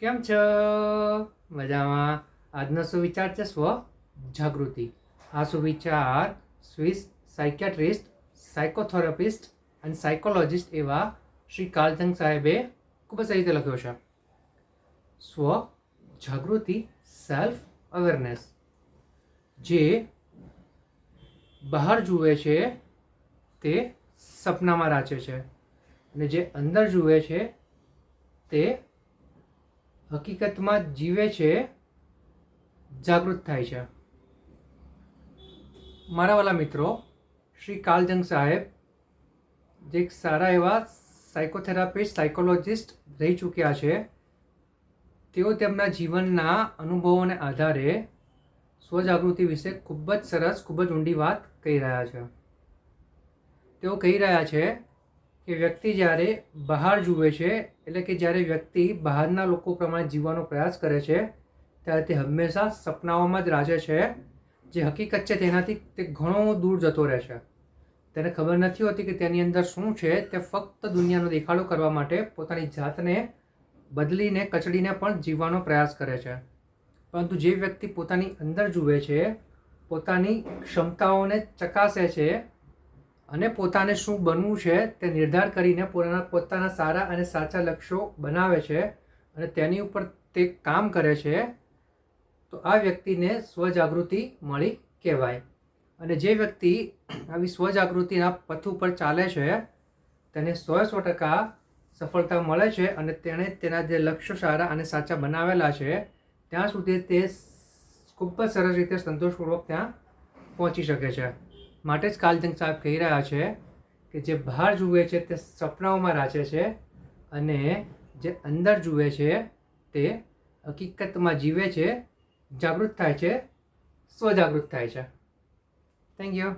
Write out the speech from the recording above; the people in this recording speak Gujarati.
કેમ છો? મજામાં. આજનો સુવિચાર છે સ્વ જાગૃતિ. આ સુવિચાર સ્વિસ સાયકિયાટ્રિસ્ટ, સાયકોથેરાપિસ્ટ અને સાયકોલોજિસ્ટ એવા શ્રી કાર્લજંગ સાહેબે ખૂબ જ સારી રીતે લખ્યો છે. સ્વ જાગૃતિ, સેલ્ફ અવેરનેસ. જે બહાર જુએ છે તે સપનામાં રાચે છે અને જે અંદર જુએ છે તે હકીકતમાં જીવે છે, જાગૃત થાય છે. મારા વાલા મિત્રો, શ્રી કાર્લજંગ સાહેબ જે એક સારા એવા સાયકોથેરાપિસ્ટ, સાયકોલોજિસ્ટ રહી ચૂક્યા છે, તેઓ તેમના જીવનના અનુભવોને આધારે સ્વજાગૃતિ વિશે ખૂબ જ સરસ, ખૂબ જ ઊંડી વાત કહી રહ્યા છે. તેઓ કહી રહ્યા છે કે વ્યક્તિ જ્યારે બહાર જુએ છે, એટલે કે જ્યારે વ્યક્તિ બહારના લોકો પ્રમાણે જીવવાનો પ્રયાસ કરે છે, ત્યારે તે હંમેશા સપનાઓમાં જ રાચે છે. જે હકીકત છે તેનાથી તે ઘણો દૂર જતો રહે છે. તેને ખબર નથી હોતી કે તેની અંદર શું છે. તે ફક્ત દુનિયાનો દેખાડો કરવા માટે પોતાની જાતને બદલીને, કચડીને પણ જીવવાનો પ્રયાસ કરે છે. પરંતુ જે વ્યક્તિ પોતાની અંદર જુએ છે, પોતાની ક્ષમતાઓને ચકાસે છે અને પોતાને શું બનવું છે તે નિર્ધાર કરીને પોતાના સારા અને સાચા લક્ષ્યો બનાવે છે અને તેની ઉપર તે કામ કરે છે, તો આ વ્યક્તિને સ્વજાગૃતિ મળી કહેવાય. અને જે વ્યક્તિ આવી સ્વજાગૃતિના પથ ઉપર ચાલે છે તેને 100% સફળતા મળે છે અને તેણે તેના જે લક્ષ્યો સારા અને સાચા બનાવેલા છે ત્યાં સુધી તે ખૂબ જ સરસ રીતે સંતોષપૂર્વક ત્યાં પહોંચી શકે છે. માટે જ કાર્લજંગ સાહેબ કહી રહ્યા છે કે જે બહાર જુએ છે તે સપનાઓમાં રાચે છે અને જે અંદર જુએ છે તે હકીકતમાં જીવે છે, જાગૃત થાય છે, સ્વજાગૃત થાય છે. Thank you.